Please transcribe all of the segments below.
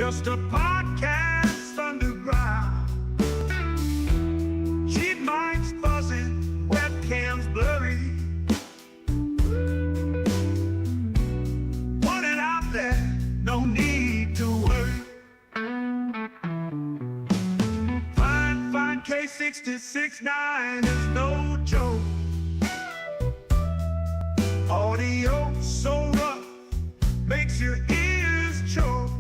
just a podcast underground. Cheap mics buzzing, webcams blurry. Put it out there, no need to worry. Find K66.9 is no joke. Audio so rough, makes your ears choke.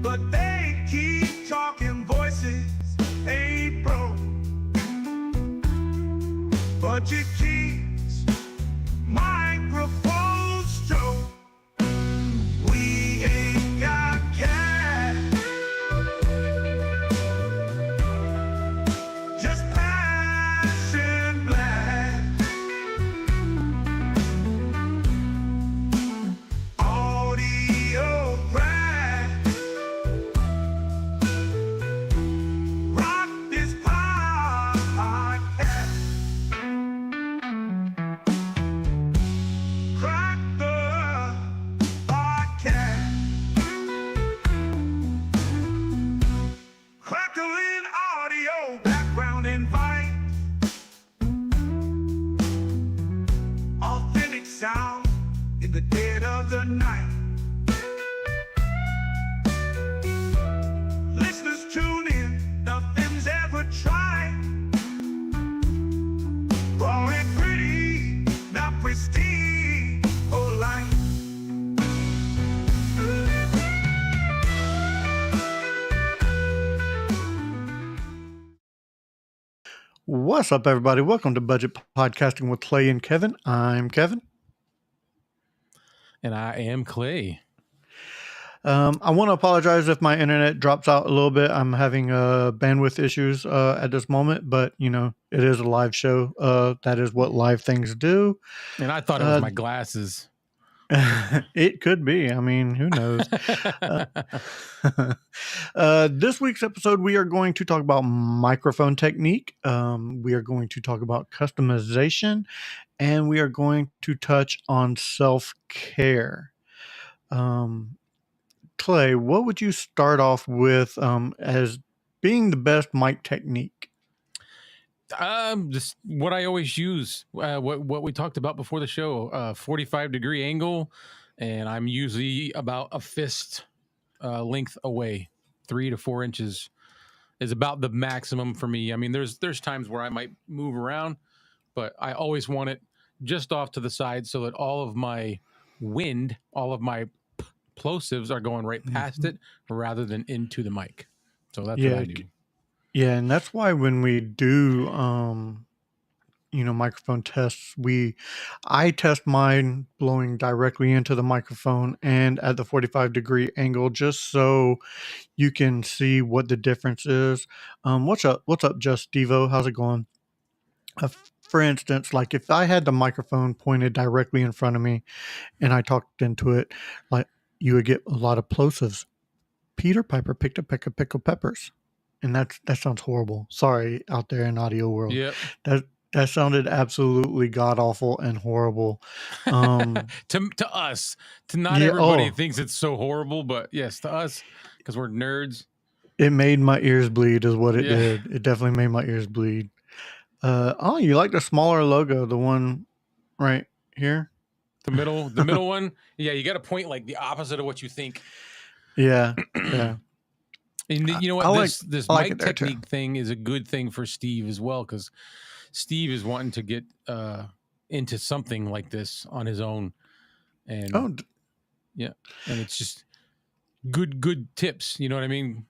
But they keep talking, voices ain't broke. Budget keeps microphones stroke. We ain't got cash, just passion black. Audio crack. Rock this podcast. Crack the podcast. Crackling audio, background invite. Authentic sound in the dead of the night. Listeners tune in, nothing's ever tried. Raw and pretty, not pristine or light. What's up, everybody? Welcome to Budget Podcasting with Clay and Kevin. I'm Kevin. And I am Clay. I want to apologize if my internet drops out a little bit. I'm having bandwidth issues at this moment, but you know, it is a live show. That is what live things do. And I thought it was my glasses. It could be. I mean, who knows? This week's episode, we are going to talk about microphone technique. We are going to talk about customization, and we are going to touch on self-care. Clay, what would you start off with as being the best mic technique? Just what I always use, what we talked about before the show, 45-degree angle, and I'm usually about a fist length away. 3 to 4 inches is about the maximum for me. I mean, there's times where I might move around, but I always want it just off to the side so that all of my wind, all of my plosives are going right past it rather than into the mic. So that's what I do. Yeah, and that's why when we do, microphone tests, I test mine blowing directly into the microphone and at the 45-degree angle, just so you can see what the difference is. What's up, Just Devo? How's it going? For instance, like if I had the microphone pointed directly in front of me and I talked into it, like you would get a lot of plosives. Peter Piper picked a peck of pickled peppers. And that sounds horrible. Sorry, out there in audio world. Yep. That sounded absolutely god awful and horrible. To us, to not everybody thinks it's so horrible, but yes, to us, because we're nerds. It made my ears bleed, is what it did. It definitely made my ears bleed. You like the smaller logo, the one right here? The middle one. Yeah, you got to point like the opposite of what you think. Yeah, yeah. And you know what? This mic technique thing is a good thing for Steve as well, because Steve is wanting to get into something like this on his own, and and it's just good tips. You know what I mean?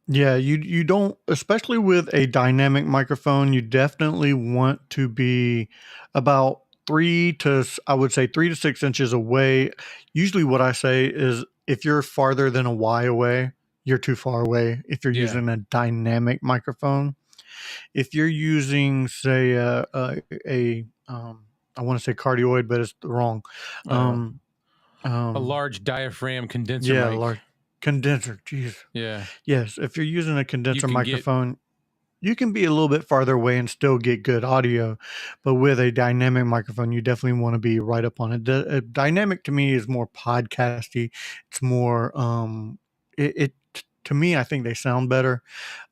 Yeah, you don't, especially with a dynamic microphone, you definitely want to be about 3 to 6 inches away. Usually, what I say is if you're farther than a Y away, you're too far away if you're using a dynamic microphone. If you're using, say, I want to say cardioid, but it's wrong. A large diaphragm condenser mic. Large condenser. Jeez. Yeah. Yes, if you're using a condenser microphone, you can be a little bit farther away and still get good audio, but with a dynamic microphone, you definitely want to be right up on it. Dynamic to me is more podcasty. It's more it to me. I think they sound better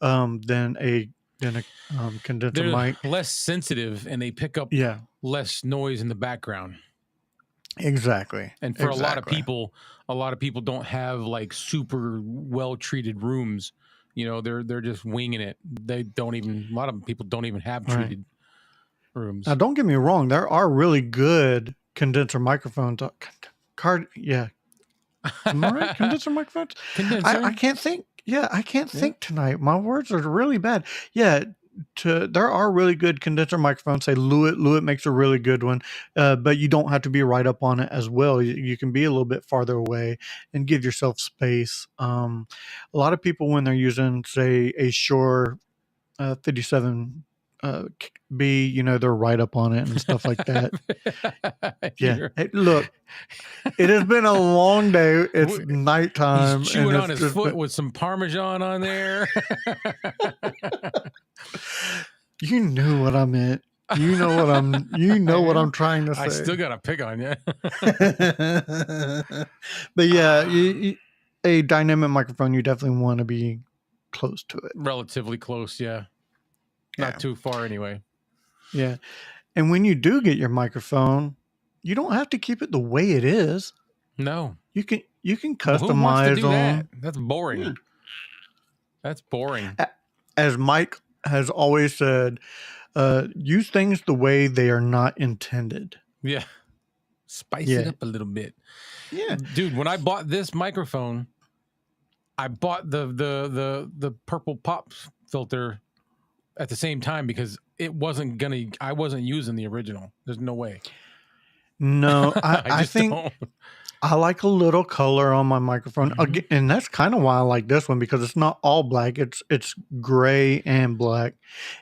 than a condenser They're mic. less sensitive and they pick up Yeah, less noise in the background. exactly. And for Exactly. a lot of people don't have like super well treated rooms. You know, they're just winging it. They don't even. A lot of people don't even have Right. treated rooms. Now, don't get me wrong. There are really good condenser microphones. Yeah. Am I right? Condenser microphones? Condenser. I can't think. Yeah, I can't Yeah. think tonight. My words are really bad. Yeah, there are really good condenser microphones. Say Lewitt makes a really good one, but you don't have to be right up on it as well. You can be a little bit farther away and give yourself space. A lot of people when they're using, say, a Shure 57 B, you know, they're right up on it and stuff like that. Yeah. You're Hey, look, it has been a long day. It's He's nighttime, chewing and on it's his just foot with some Parmesan on there. you knew what I meant. You know what I'm trying to say. I still got to pick on you. But yeah, a dynamic microphone, you definitely want to be close to it. Relatively close, yeah. Not Yeah. too far anyway. Yeah. And when you do get your microphone, you don't have to keep it the way it is. No. You can Who wants to customize do that? them. That's boring. Yeah. That's boring. As Mike has always said, use things the way they are not intended. Yeah. Spice Yeah. it up a little bit. Yeah. Dude, when I bought this microphone, I bought the purple pop filter at the same time because I wasn't using the original. There's no way. No, I just think don't. I like a little color on my microphone. Mhm. Again, and that's kind of why I like this one, because it's not all black. It's gray and black.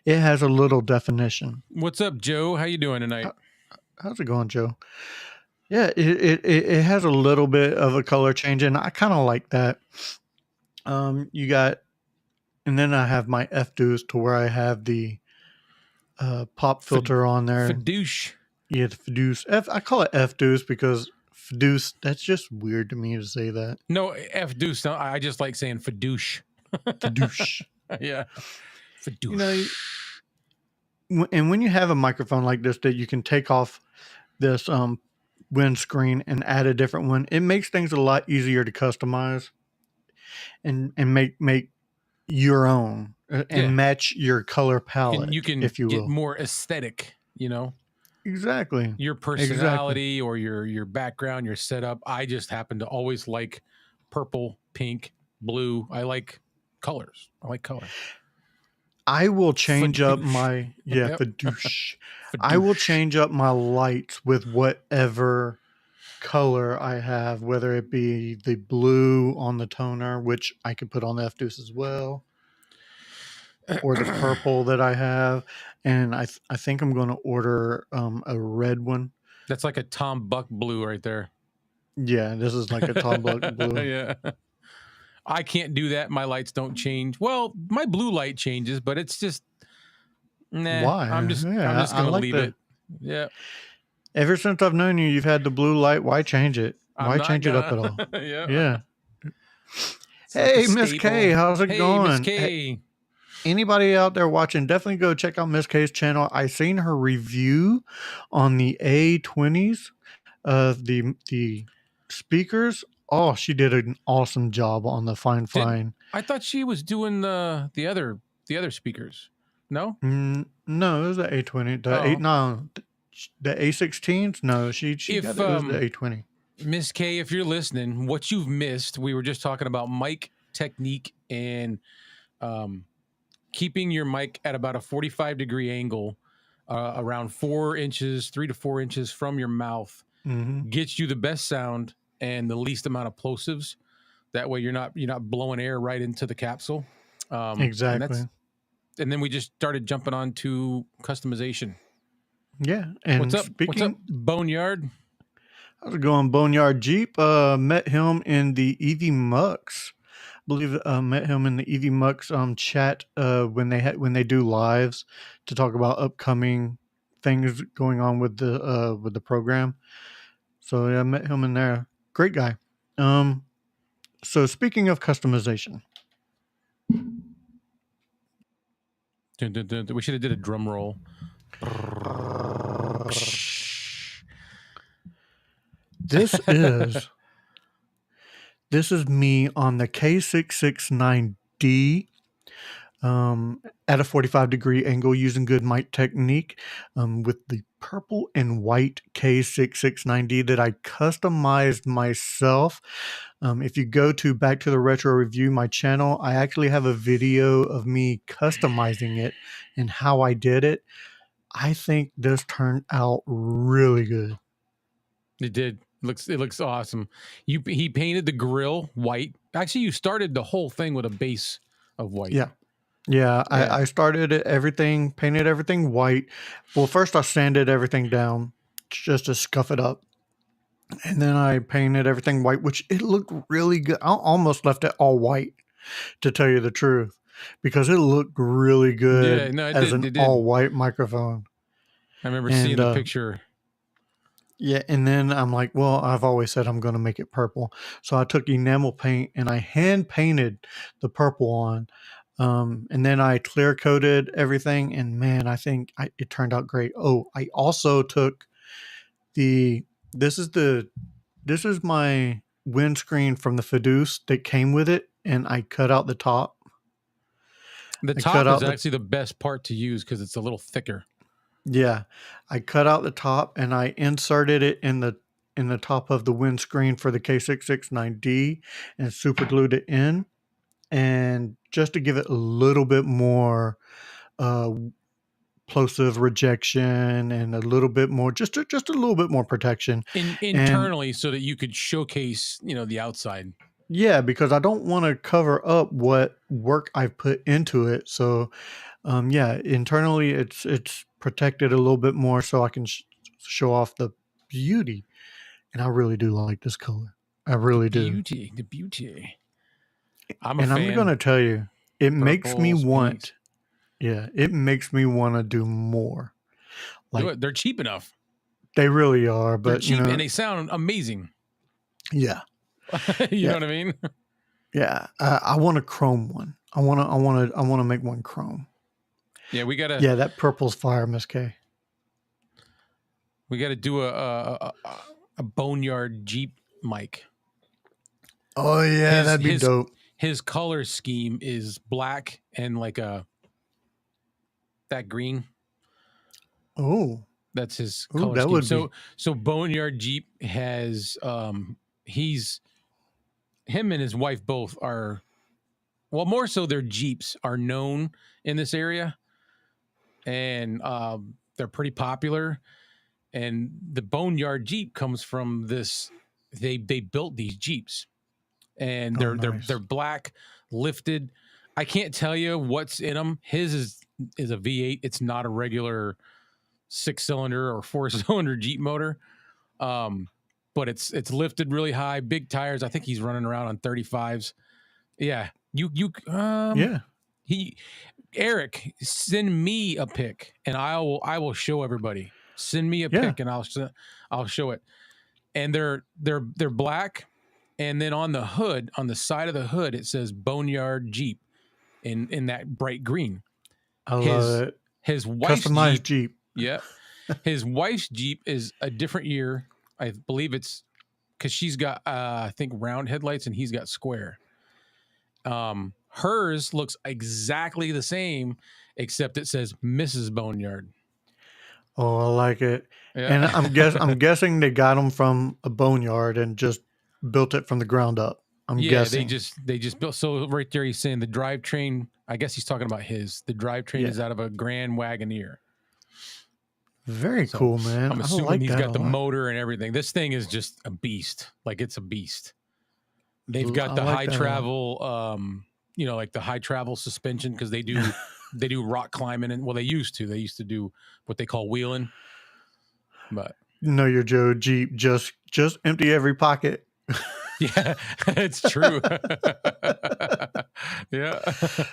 It has a little definition. What's up, Joe? How you doing tonight? How's it going, Joe? Yeah, it has a little bit of a color change, and I kind of like that. You got, and then I have my F-Deuce to where I have the pop filter on there. Fadouche. Yeah, the Fadeuce. I call it F-Deuce because Fadeuce, that's just weird to me to say that. No, F-Deuce. No, I just like saying Fadouche. Fadeuce. Yeah. Fadouche. You know, and when you have a microphone like this that you can take off this windscreen and add a different one, it makes things a lot easier to customize and make your own and Yeah. match your color palette, you can if you get will. more aesthetic, you know, Exactly. your personality or your background, your setup. I just happen to always like purple, pink, blue. I like colors. I like color. I will change up Fadouche. my Yep. Fadouche. I will change up my lights with whatever color I have, whether it be the blue on the toner, which I could put on the F-Deuce as well, or the purple that I have. And I think I'm going to order a red one. That's like a Tom Buck blue right there. Yeah, this is like a Tom Buck blue. Yeah. I can't do that. My lights don't change. Well, my blue light changes, but it's just nah. Why? I'm just Yeah, I gonna like leave the- it. Yeah. Ever since I've known you, you've had the blue light. Why change it? I'm Why not change it up at gonna- all? Yeah. Yeah. It's like a Hey, Miss staple. K, how's it Hey, going? Miss K. Anybody out there watching, definitely go check out Miss K's channel. I seen her review on the A20s of the speakers. Oh, she did an awesome job on the Fine. I thought she was doing the other speakers. No? No, it was the A20. The Oh. eight no, the A16s. No, she If, got it was the A20. Miss K, if you're listening, what you've missed, we were just talking about mic technique and keeping your mic at about a 45-degree angle, around 3 to 4 inches from your mouth, Mm-hmm. gets you the best sound and the least amount of plosives. That way you're not blowing air right into the capsule. Exactly. And then we just started jumping on to customization. Yeah. And What's up? speaking, What's up, Boneyard? how's it going, Boneyard Jeep? Met him in the EV Mux believe met him in the EV Mux chat when they do lives to talk about upcoming things going on with the program. So yeah, I met him in there. Great guy. So speaking of customization, Dun, dun, dun, dun. We should have did a drum roll. this is this is me on the K669D at a 45-degree angle using good mic technique with the purple and white K669D that I customized myself. If you go to Back to the Retro Review, my channel, I actually have a video of me customizing it and how I did it. I think this turned out really good. It did. It looks awesome. He painted the grill white. Actually, you started the whole thing with a base of white. Yeah. I started everything, painted everything white. Well, first I sanded everything down just to scuff it up. And then I painted everything white, which it looked really good. I almost left it all white, to tell you the truth, because it looked really good as an all-white microphone. I remember seeing the picture. Yeah, and then I'm like, well, I've always said I'm going to make it purple. So I took enamel paint and I hand painted the purple on. And then I clear coated everything, and man, I think it turned out great. Oh, I also took this is my windscreen from the Fiduce that came with it, and I cut out the top. The top is actually the best part to use because it's a little thicker. Yeah, I cut out the top and I inserted it in the top of the windscreen for the K669D and super glued it in, and just to give it a little bit more plosive rejection and a little bit more, just a little bit more protection internally, so that you could showcase, the outside. Yeah, because I don't want to cover up what work I've put into it. So, yeah, internally it's protected a little bit more, so I can show off the beauty. And I really do like this color. I really do. The beauty. I'm going to tell you, it makes me want. Yeah, it makes me want to do more. Like, they're cheap enough. They really are, but they're cheap and they sound amazing. Yeah. You know what I mean? Yeah, I want a chrome one. I want to make one chrome. Yeah, we gotta. Yeah, that purple's fire, Miss K. We gotta do a Boneyard Jeep mic. Oh yeah, that'd be dope. His color scheme is black and like that green. Oh, that's his color scheme. Would so Boneyard Jeep has him and his wife both are, well, more so their Jeeps are known in this area, and they're pretty popular. And the Boneyard Jeep comes from this. They built these Jeeps, and they're black, lifted. I can't tell you what's in them. His is a V8. It's not a regular 6-cylinder or 4-cylinder Jeep motor. But it's lifted really high, big tires. I think he's running around on 35s. Yeah. Eric, send me a pic and I will show everybody. Send me a pic and I'll show it. And they're black, and then on the hood, on the side of the hood, it says Boneyard Jeep in that bright green. I love it. His wife's customized Jeep. Yeah. His wife's Jeep is a different year. I believe it's because she's got, I think, round headlights and he's got square. Hers looks exactly the same, except it says Mrs. Boneyard. Oh, I like it. Yeah. And I'm guessing they got them from a boneyard and just built it from the ground up. I'm guessing. they just built. So right there, he's saying the drivetrain. I guess he's talking about his. The drivetrain is out of a Grand Wagoneer. Very cool, man. I'm assuming he's got the motor and everything. This thing is just a beast. Like, it's a beast. They've got the high travel, like the high travel suspension, because they do rock climbing, and they used to do what they call wheeling. But no, your Joe Jeep just empty every pocket. Yeah, it's true. Yeah.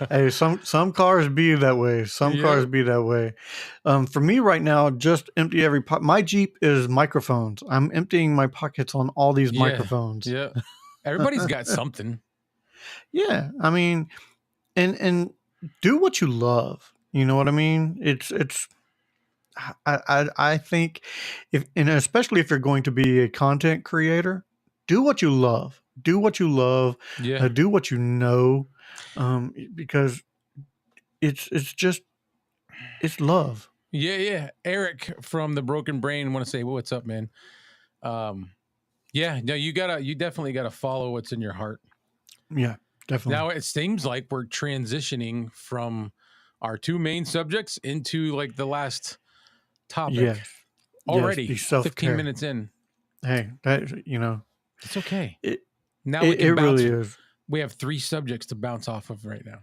Hey, some cars be that way. Some cars Yeah. be that way. For me right now, just empty every my Jeep is microphones. I'm emptying my pockets on all these Yeah. microphones. Yeah. Everybody's got something. Yeah, I mean, and do what you love. You know what I mean? It's I think if, and especially if you're going to be a content creator, do what you love. Do what you love. Yeah. Do what you know, because it's just it's love. Yeah, yeah. Eric from the Broken Brain want to say, well, what's up, man? Yeah, no, you definitely gotta follow what's in your heart. Yeah, definitely. Now it seems like we're transitioning from our two main subjects into like the last topic Yes, yes, already. the 15 self-care. minutes in. Hey, that It's okay. it Now we it, can it bounce. really is. We have 3 subjects to bounce off of right now.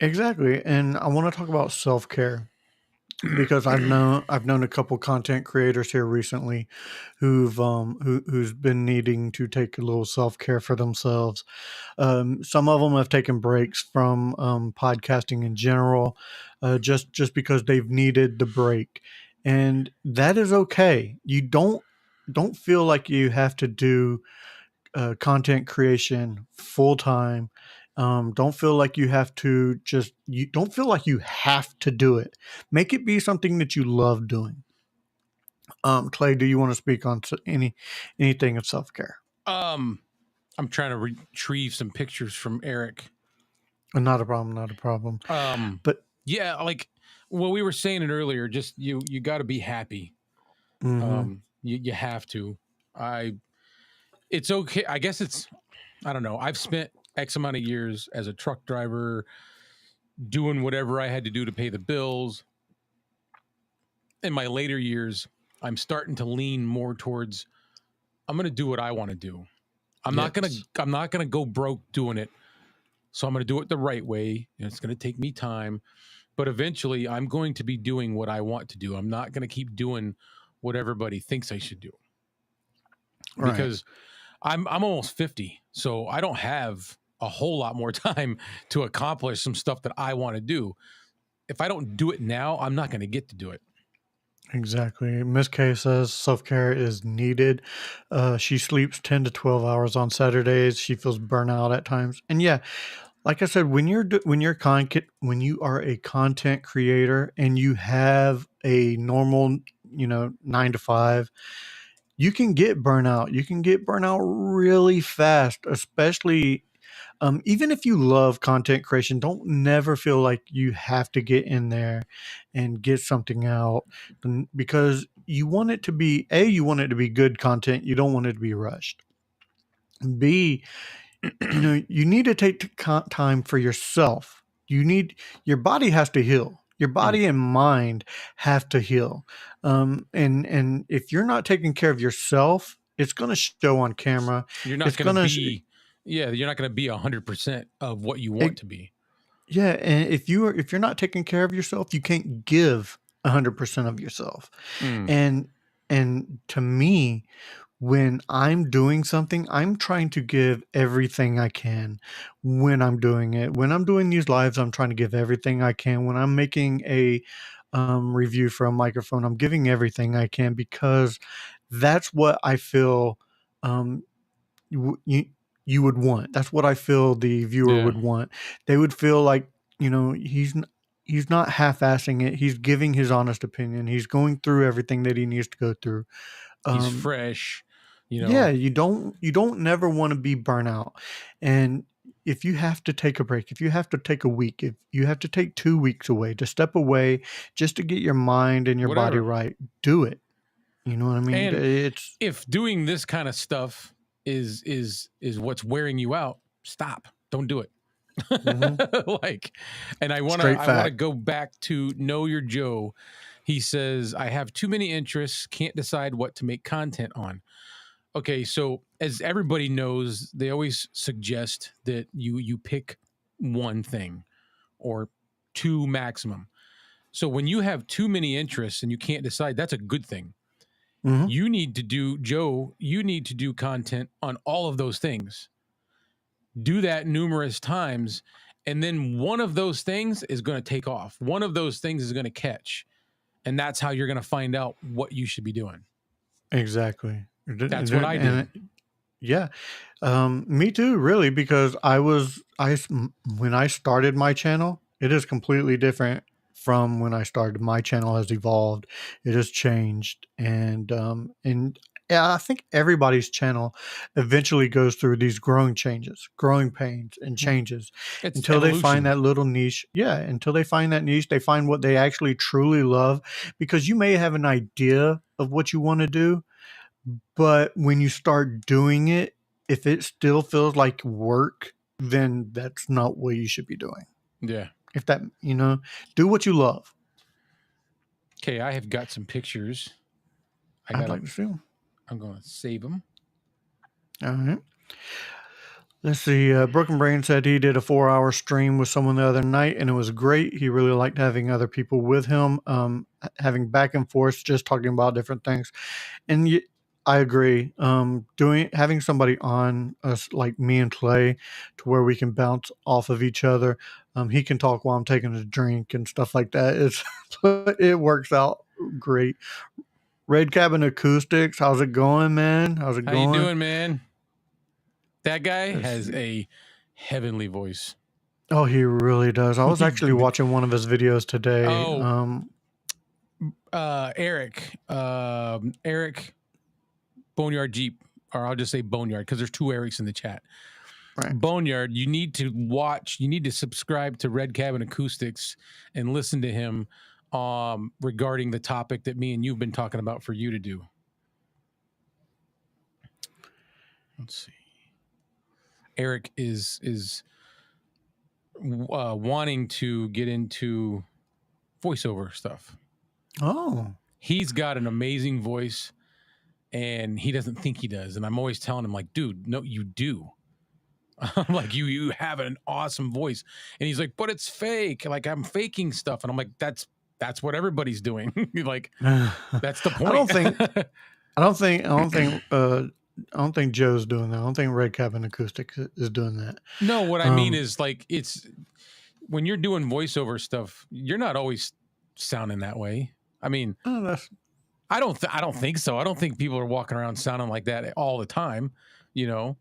Exactly, and I want to talk about self-care because I've known a couple content creators here recently who's been needing to take a little self-care for themselves. Some of them have taken breaks from podcasting in general, just because they've needed the break, and that is okay. You don't feel like you have to do content creation full time. Don't feel like you have to you don't feel like you have to do it. Make it be something that you love doing. Clay, do you want to speak on anything of self care? I'm trying to retrieve some pictures from Eric. Not a problem. Not a problem. But yeah, like well, we were saying it earlier. Just you got to be happy. mhm. You have to. It's okay. I guess it's. I don't know. I've spent X amount of years as a truck driver, doing whatever I had to do to pay the bills. In my later years, I'm starting to lean more towards. I'm going to do what I want to do. I'm not gonna go broke doing it. So I'm going to do it the right way. And it's going to take me time, but eventually I'm going to be doing what I want to do. I'm not going to keep doing what everybody thinks I should do Right. because I'm almost 50. So I don't have a whole lot more time to accomplish some stuff that I want to do. If I don't do it now, I'm not going to get to do it. Exactly. Miss K says self care is needed. She sleeps 10 to 12 hours on Saturdays. She feels burnout at times. And yeah, like I said, when you are a content creator and you have a normal, 9 to 5, you can get burnout. You can get burnout really fast, especially even if you love content creation. Don't never feel like you have to get in there and get something out, because you want it to be you want it to be good content. You don't want it to be rushed. B, you need to take time for yourself. Your body has to heal. Your body and mind have to heal. And if you're not taking care of yourself, it's going to show on camera. You're not It's going to gonna be, you're not going to be 100% of what you want to be. Yeah, and if you're not taking care of yourself, you can't give 100% of yourself. And to me, when I'm doing something, I'm trying to give everything I can when I'm doing it. When I'm doing these lives, I'm trying to give everything I can. When I'm making a review for a microphone, I'm giving everything I can because that's what I feel um, you you would want. That's what I feel the viewer would want. They would feel like, he's not half-assing it. He's giving his honest opinion. He's going through everything that he needs to go through. He's fresh, Yeah, you don't never want to be burnout. And if you have to take a break, if you have to take a week, if you have to take 2 weeks away, to step away just to get your mind and your body Whatever. right, do it. You know what I mean? And It's if doing this kind of stuff is what's wearing you out, stop. Don't do it. Like, and I want Straight to fact. go back to Know Your Joe. He says, I have too many interests, can't decide what to make content on. Okay, so as everybody knows, they always suggest that you pick one thing or 2 maximum. So when you have too many interests and you can't decide, that's a good thing. Mhm. You need to do, Joe, you need to do content on all of those things. Do that numerous times. And then one of those things is going to take off. One of those things is going to catch. And that's how you're going to find out what you should be doing. Exactly. That's what I did. Yeah. Me too, really, because when I started my channel, it is completely different from when I started. My channel has evolved. It has changed. And yeah, I think everybody's channel eventually goes through these growing changes, growing pains and changes It's until they find evolution. that little niche. Yeah. Until they find that niche, they find what they actually truly love, because you may have an idea of what you want to do, but when you start doing it, if it still feels like work, then that's not what you should be doing. Yeah. If that, do what you love. Okay, I have got some pictures. I'd like to see them. I'm going to save them. All right. Let's see. Broken Brain said he did a 4-hour stream with someone the other night, and it was great. He really liked having other people with him, having back and forth, just talking about different things. And I agree. Having somebody on us like me and Clay, to where we can bounce off of each other. He can talk while I'm taking a drink and stuff like that. It works out great. Red Cabin Acoustics, how's it going, man? How's it How going? you doing, man? That guy has a heavenly voice. Oh, he really does. I was actually watching one of his videos today. Oh. Eric Boneyard Jeep, or I'll just say Boneyard because there's two Erics in the chat. Right. Boneyard, you need to subscribe to Red Cabin Acoustics and listen to him regarding the topic that me and you've been talking about for you to do. Let's see. Eric is wanting to get into voiceover stuff. Oh. He's got an amazing voice, and he doesn't think he does. And I'm always telling him, like, dude, no, you do. I'm like, you have an awesome voice. And he's like, but it's fake. Like, I'm faking stuff. And I'm like, that's what everybody's doing. Like, that's the point. I don't think Joe's doing that. I don't think Red Cabin Acoustics is doing that. No, what I mean is, like, it's when you're doing voiceover stuff, you're not always sounding that way. I mean, I don't think so. I don't think people are walking around sounding like that all the time, you know.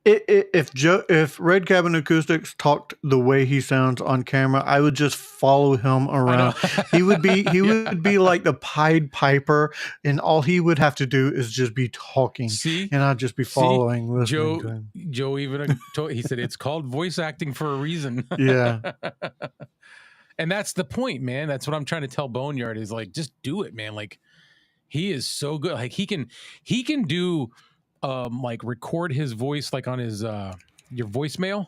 If Red Cabin Acoustics talked the way he sounds on camera, I would just follow him around. He would be be like the Pied Piper, and all he would have to do is just be talking. See, and I'd just be following, listening to him. Joe even he said it's called voice acting for a reason. Yeah. And that's the point, man. That's what I'm trying to tell Boneyard is, like, just do it, man. Like, he is so good. Like, he can do like record his voice like on his your voicemail.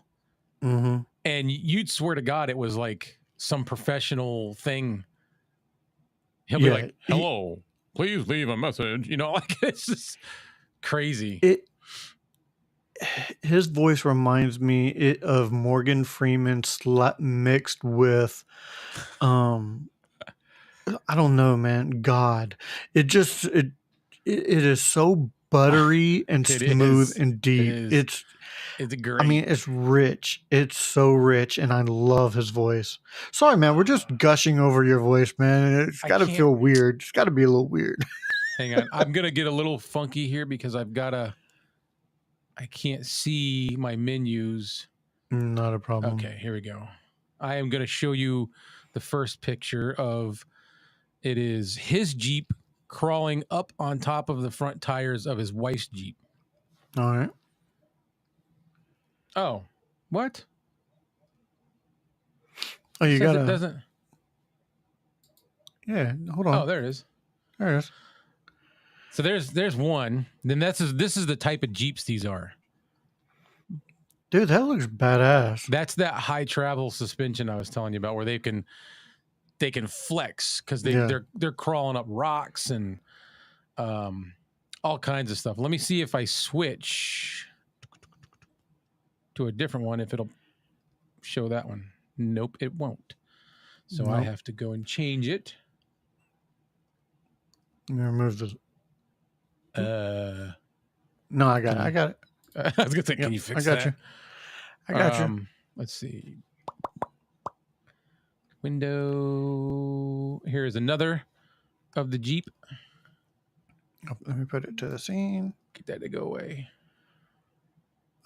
Mm-hmm. And you'd swear to God it was like some professional thing. He'll be like, hello, please leave a message. You know, like, it's just crazy. His voice reminds me of Morgan Freeman mixed with, I don't know, man. God, it is so buttery and smooth and deep. It's great. I mean, it's rich. It's so rich, and I love his voice. Sorry, man. We're just gushing over your voice, man. It's got to feel weird. It's got to be a little weird. Hang on. I'm gonna get a little funky here because I can't see my menus. Not a problem. Okay, here we go. I am going to show you the first picture of it is his Jeep crawling up on top of the front tires of his wife's Jeep. All right. Oh, what? Oh, you got it doesn't. Yeah, hold on. Oh, there it is. There it is. So there's one. Then this is the type of Jeeps these are. Dude, that looks badass. That's that high travel suspension I was telling you about, where they can flex because they're crawling up rocks and all kinds of stuff. Let me see if I switch to a different one, if it'll show that one. Nope, it won't. So I have to go and change it. I'm gonna remove the. Uh, No, I got it. I got it. I was gonna say, can Yep, you fix I got that? you. I got you. Let's see. Window. Here is another of the Jeep. Oh, let me put it to the scene. Get that to go away.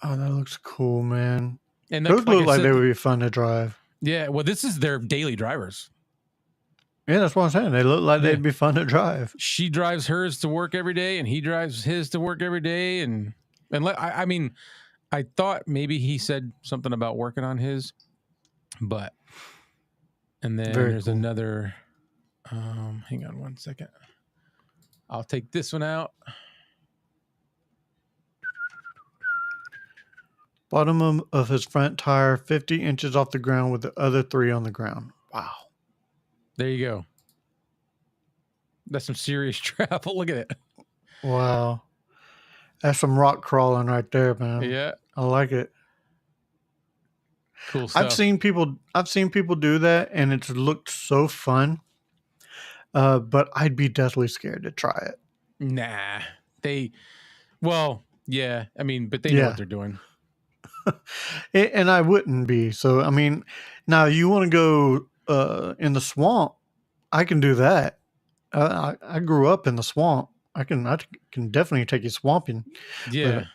Oh, that looks cool, man. And Those like look I like said, they would be fun to drive. yeah. Well, this is their daily drivers. Yeah, that's what I'm saying. They look like Yeah. they'd be fun to drive. She drives hers to work every day, and he drives his to work every day. And I mean, I thought maybe he said something about working on his, but and then Very there's cool. another. Hang on one second. I'll take this one out. Bottom of his front tire 50 inches off the ground with the other 3 on the ground. Wow. There you go. That's some serious travel. Look at it. Wow. That's some rock crawling right there, man. Yeah, I like it. cool stuff. I've seen people do that and it's looked so fun. But I'd be deathly scared to try it. Nah, yeah. I mean, but they know Yeah. what they're doing. And I wouldn't be. So I mean, now you want to go in the swamp, I can do that. I grew up in the swamp. I can definitely take you swamping. Yeah,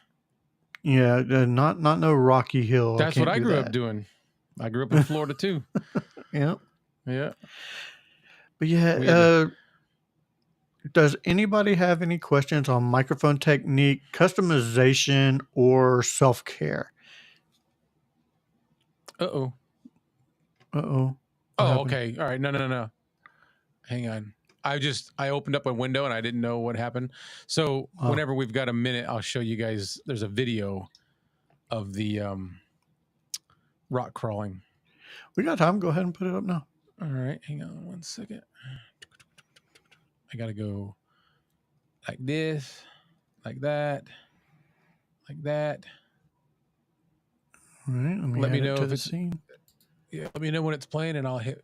Yeah, not no Rocky Hill. that's what can't I do grew up that. doing. I grew up in Florida too. Yeah. Yeah. But yeah, We had does anybody have any questions on microphone technique, customization, or self-care? Uh-oh. Uh-oh. Oh, happened? okay. All right. No. Hang on. I opened up a window and I didn't know what happened. So Oh. whenever we've got a minute, I'll show you guys. There's a video of the rock crawling. We got time. Go ahead and put it up now. All right. Hang on one second. I got to go like this, like that, like that. All right. Let me add it know to if the it's- scene. Yeah. Let me know when it's playing and I'll hit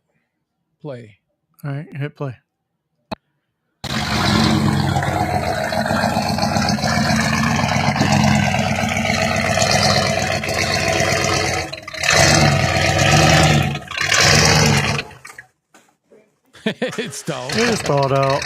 play. All right. Hit play. It's dull. It is thought out.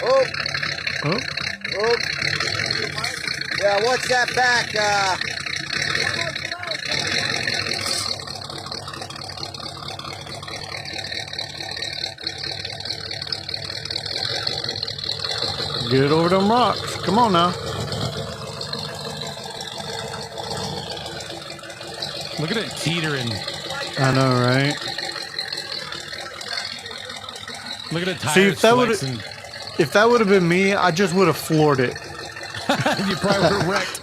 Oh, Oh, oh. Yeah, what's that back? get it over them rocks. Come on now. Look at it teetering. I know, right? Look at the tires See, if that would've- flexing. If that would have been me, I just would have floored it. You probably would have wrecked.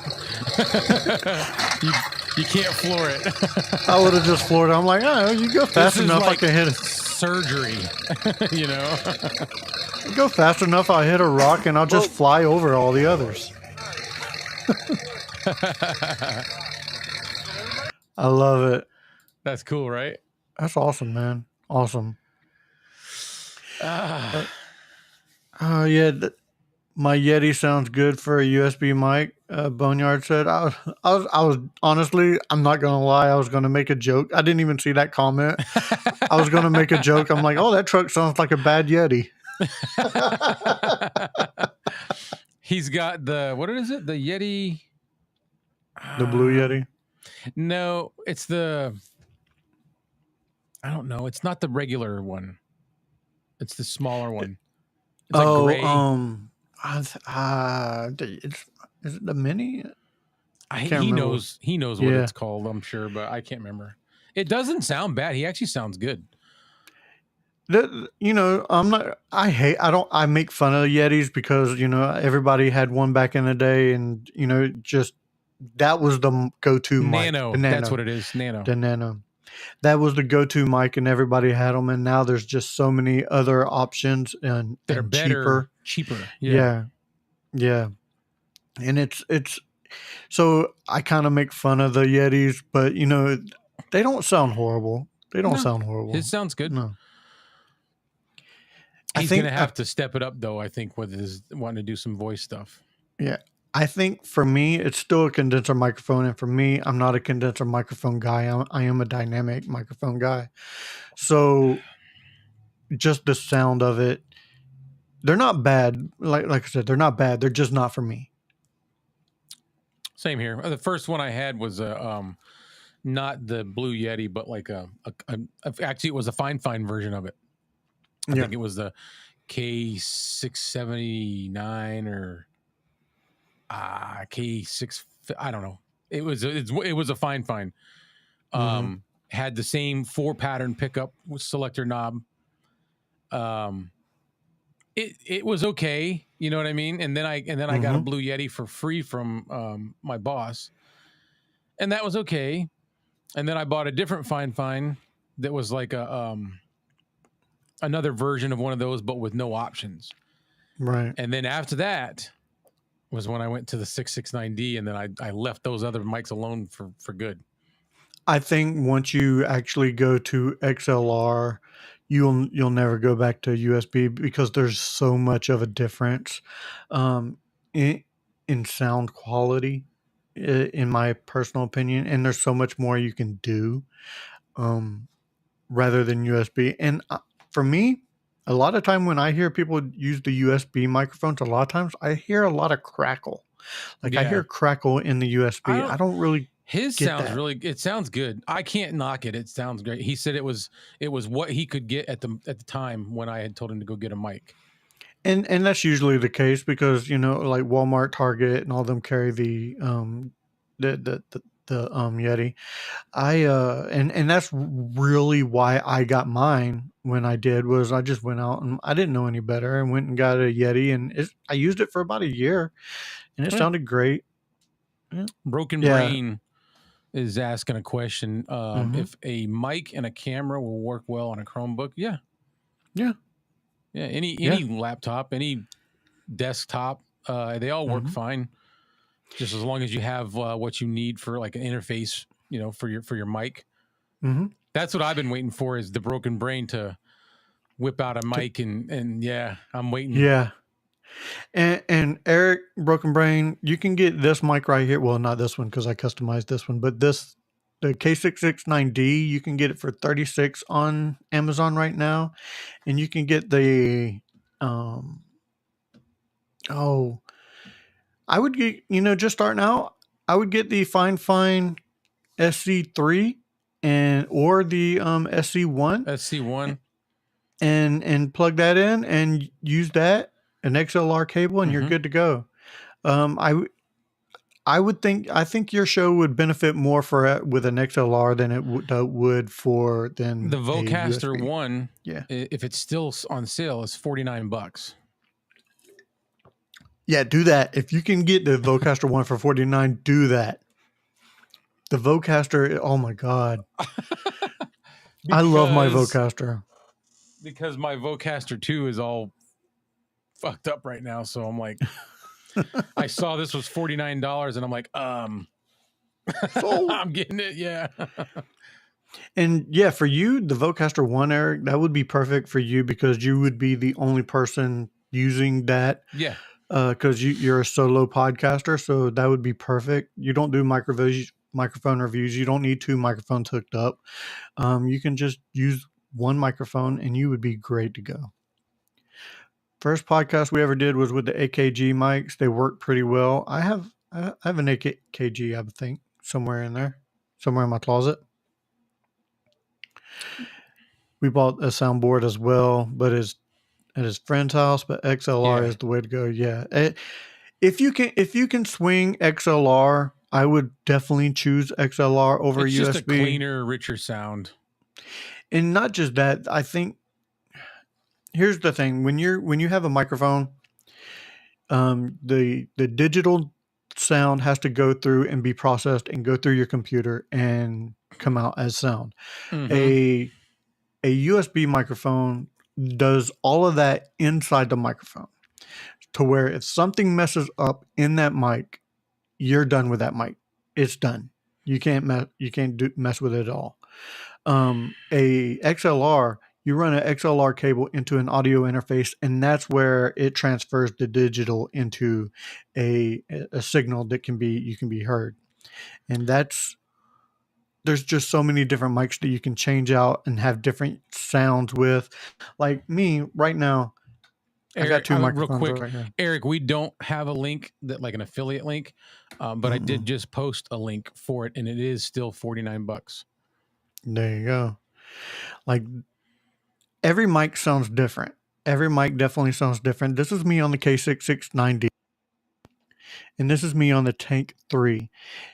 you can't floor it. I would have just floored it. I'm like, oh, you go fast This is enough, I like can hit it. surgery. You know. You go fast enough, I'll hit a rock and I'll just fly over all the others. I love it. That's cool, right? That's awesome, man. Awesome. Ah, Yeah, my Yeti sounds good for a USB mic. Boneyard said. I was honestly, I'm not gonna lie. I was gonna make a joke. I didn't even see that comment. I was gonna make a joke. I'm like, oh, that truck sounds like a bad Yeti. he's got the what is it? The Yeti. The blue Yeti. No, it's the. I don't know. It's not the regular one. It's the smaller one. It's like gray. Is it the mini? can't He remember. knows. He knows what Yeah. it's called. I'm sure, but I can't remember. It doesn't sound bad. He actually sounds good. I'm not. I hate. I don't. I make fun of Yetis because everybody had one back in the day, and just that was the go-to mic. Nano. The That's Nano. what it is. Nano. The Nano. That was the go-to mic, and everybody had them. And now there's just so many other options and That are and better, cheaper. Yeah, yeah. And it's so I kind of make fun of the Yetis, but they don't sound horrible. They don't No, sound horrible. It sounds good. No. He's going to have to step it up, though, I think, with his wanting to do some voice stuff. Yeah. I think for me, it's still a condenser microphone. And for me, I'm not a condenser microphone guy. I am a dynamic microphone guy. So just the sound of it, they're not bad. Like I said, they're not bad. They're just not for me. Same here. The first one I had was not the Blue Yeti, but like actually it was a fine version of it. I think it was the K679 or K6. I don't know. It was a fine. Had the same 4-pattern pickup with selector knob. It was okay. You know what I mean? And then I got a Blue Yeti for free from my boss, and that was okay. And then I bought a different fine that was like another version of one of those, but with no options. Right. And then after that was when I went to the 669D, and then I left those other mics alone for good. I think once you actually go to XLR, you'll never go back to USB because there's so much of a difference in sound quality, in my personal opinion, and there's so much more you can do rather than USB. And for me, a lot of time when I hear people use the USB microphones, a lot of times I hear a lot of crackle. Like I hear crackle in the USB. I don't really. His sounds really. It sounds good. I can't knock it. It sounds great. He said it was what he could get at the time when I had told him to go get a mic. And that's usually the case because like Walmart, Target, and all of them carry the Yeti. And that's really why I got mine when I did. Was I just went out and I didn't know any better and went and got a Yeti, and I used it for about a year, and it sounded great. Yeah. Broken Brain is asking a question: if a mic and a camera will work well on a Chromebook? Yeah. Any laptop, any desktop, they all work fine. Just as long as you have what you need for like an interface, for your mic. That's what I've been waiting for, is the Broken Brain to whip out a mic, and I'm waiting. Yeah. And Eric, Broken Brain, you can get this mic right here. Well, not this one because I customized this one, but the K669D, you can get it for $36 on Amazon right now, and you can get the I would get just starting out, I would get the Fine SC3 or the SC1 and plug that in and use that, an XLR cable, and you're good to go. I think your show would benefit more with an XLR than it would for the Vocaster one. Yeah, if it's still on sale, is $49. Yeah, do that. If you can get the Vocaster one for $49, do that. The Vocaster, oh my God. I love my Vocaster. Because my Vocaster 2 is all fucked up right now, so I'm like, I saw this was $49, and I'm like, I'm getting it, yeah. And yeah, for you, the Vocaster 1, Eric, that would be perfect for you because you would be the only person using that. Yeah. Because you're a solo podcaster, so that would be perfect. You don't do microphone reviews. You don't need 2 microphones hooked up. You can just use 1 microphone, and you would be great to go. First podcast we ever did was with the AKG mics. They work pretty well. I have an AKG, I think, somewhere in there, somewhere in my closet. We bought a soundboard as well, but it's at his friend's house. But XLR is the way to go. Yeah, if you can swing XLR, I would definitely choose XLR over USB. It's just a cleaner, richer sound. And not just that, I think here's the thing: when you have a microphone, the digital sound has to go through and be processed and go through your computer and come out as sound. Mhm. A USB microphone does all of that inside the microphone, to where if something messes up in that mic, you're done with that mic. It's done. You can't mess with it at all. A XLR, you run an XLR cable into an audio interface, and that's where it transfers the digital into a signal that can be heard. And there's just so many different mics that you can change out and have different sounds with. Like me right now, I got Eric, two real microphones quick, right here. Eric, we don't have a link that like an affiliate link, but I did just post a link for it, and it is still $49. There you go. Like, every mic sounds different. Every mic definitely sounds different. This is me on the K669D, and this is me on the Tank 3.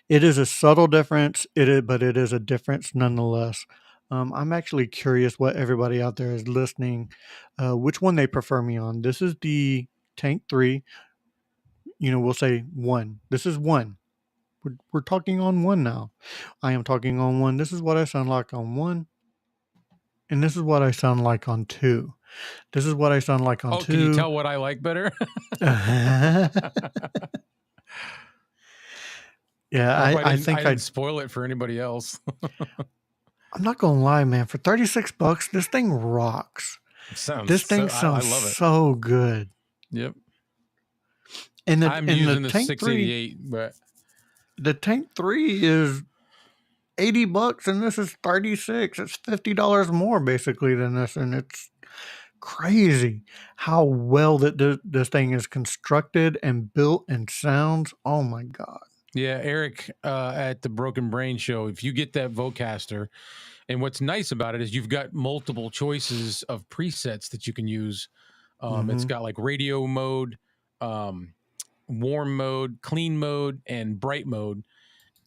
It is a subtle difference, but it is a difference nonetheless. I'm actually curious what everybody out there is listening, which one they prefer me on. This is the Tank 3. We'll say 1. This is 1. We're talking on 1 now. I am talking on 1. This is what I sound like on 1. And this is what I sound like on 2. This is what I sound like on 2. Can you tell what I like better? Yeah, I think I didn't spoil it for anybody else. I'm not gonna lie, man. For $36, this thing rocks. This thing sounds I love it. so good. Yep. And I'm using the Tank 688, but the Tank 3 is $80, and this is $36. It's $50 more basically than this, and it's crazy how well that this thing is constructed and built and sounds. Oh my god. yeah, Eric at the Broken Brain Show, if you get that Vocaster, and what's nice about it is you've got multiple choices of presets that you can use. It's got like radio mode, warm mode, clean mode, and bright mode.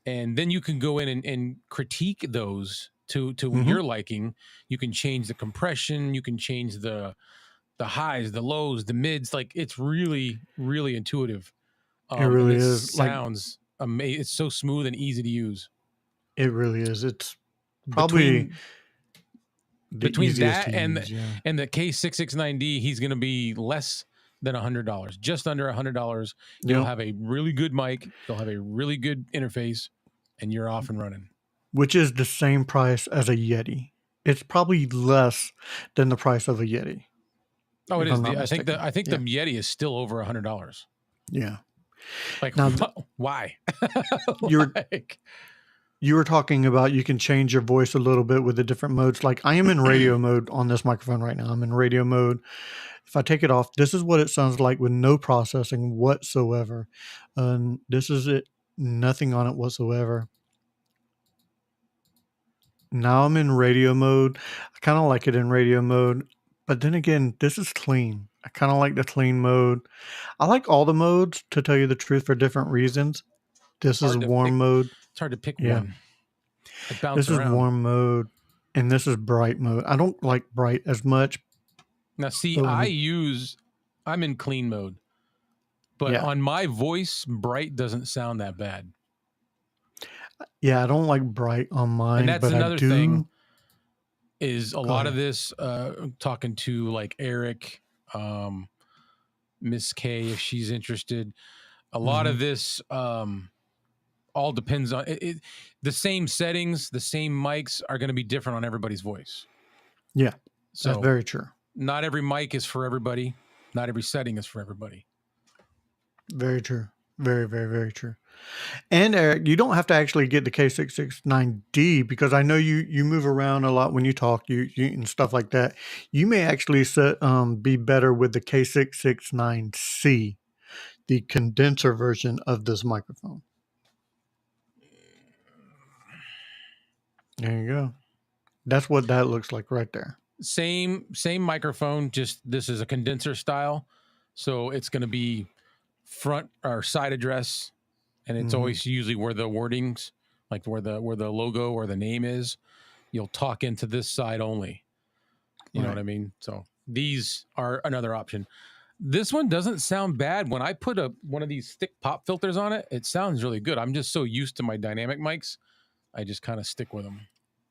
And then you can go in and critique those to your liking. You can change the compression, you can change the highs, the lows, the mids. Like, it's really, really intuitive. It really and is. sounds amazing. It's so smooth and easy to use. It really is. It's probably between that and use, yeah. and the K669D, he's going to be less than $100, just under $100. You'll Yep. have a really good mic. You'll have a really good interface, and you're off and running. Which is the same price as a Yeti. It's probably less than the price of a Yeti. Oh, it if is. I'm not I think mistaken. the Yeti is still over $100. Yeah. Like, Now, why? You were talking about you can change your voice a little bit with the different modes. Like, I am in radio mode on this microphone right now. I'm in radio mode. If I take it off, this is what it sounds like with no processing whatsoever. This is it. Nothing on it whatsoever. Now I'm in radio mode. I kind of like it in radio mode. But then again, this is clean. I kind of like the clean mode. I like all the modes, to tell you the truth, for different reasons. This is warm mode. It's hard to pick Yeah. one. It bounces This is around. warm mode, and this is bright mode. I don't like bright as much. Now, see, Oh, I'm in clean mode, but Yeah. on my voice, bright doesn't sound that bad. Yeah, I don't like bright on mine, And that's but another I do. thing. Is a lot ahead. of this talking to like Eric, Miss K, if she's interested. A lot of this all depends on it. The same settings, the same mics are going to be different on everybody's voice. Yeah, So that's very true. not every mic is for everybody. Not every setting is for everybody. Very true. Very, very, very true. And Eric, you don't have to actually get the K669D, because I know you move around a lot when you talk, you and stuff like that. You may actually be better with the K669C, the condenser version of this microphone. There you go. That's what that looks like right there. Same microphone, just this is a condenser style. So it's going to be front or side address, and it's always usually where the wordings, like where the logo or the name is. You'll talk into this side only. You know what I mean? So these are another option. This one doesn't sound bad. When I put one of these thick pop filters on it, it sounds really good. I'm just so used to my dynamic mics, I just kind of stick with them.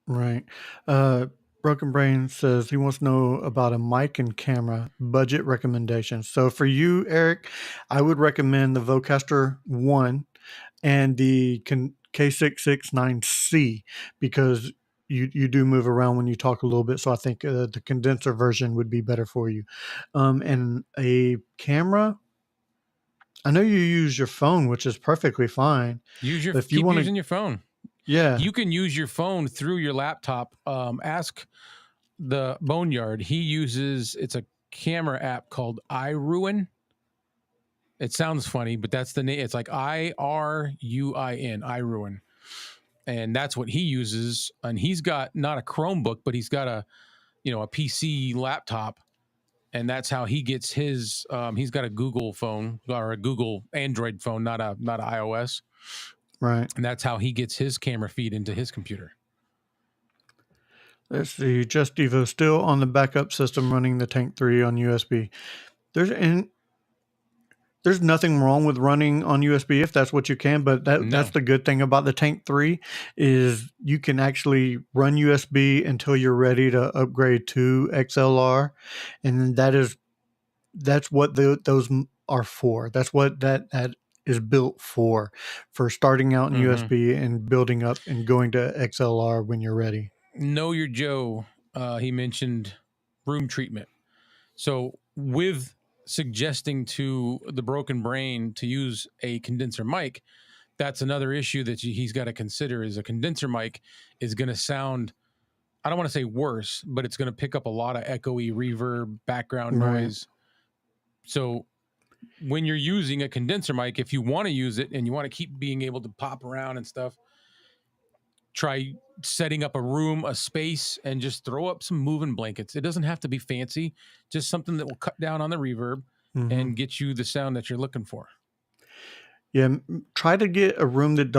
Right. Broken Brain says he wants to know about a mic and camera budget recommendations. So for you, Eric, I would recommend the Vocaster 1 and the K669C because you do move around when you talk a little bit. So I think the condenser version would be better for you. And a camera, I know you use your phone, which is perfectly fine. Keep using your phone. Yeah. You can use your phone through your laptop. Ask the Boneyard. It's a camera app called iRuin. It sounds funny, but that's the name. It's like IRUIN, iRuin. And that's what he uses. And he's got not a Chromebook, but he's got a PC laptop. And that's how he gets his, he's got a Google phone or a Google Android phone, not a iOS. Right. And that's how he gets his camera feed into his computer. Let's see. Just Evo still on the backup system running the Tank 3 on USB. There's nothing wrong with running on USB if that's what you can, but that's the good thing about the Tank 3 is you can actually run USB until you're ready to upgrade to XLR, and that's what those are for. That's what that is built for starting out in USB and building up and going to XLR when you're ready. Know Your Joe, he mentioned room treatment. So with suggesting to the Broken Brain to use a condenser mic, that's another issue that he's got to consider is a condenser mic is going to sound, I don't want to say worse, but it's going to pick up a lot of echoey reverb, background noise. So when you're using a condenser mic, if you want to use it and you want to keep being able to pop around and stuff, try setting up a room, a space, and just throw up some moving blankets. It doesn't have to be fancy, just something that will cut down on the reverb and get you the sound that you're looking for. Yeah, try to get a room that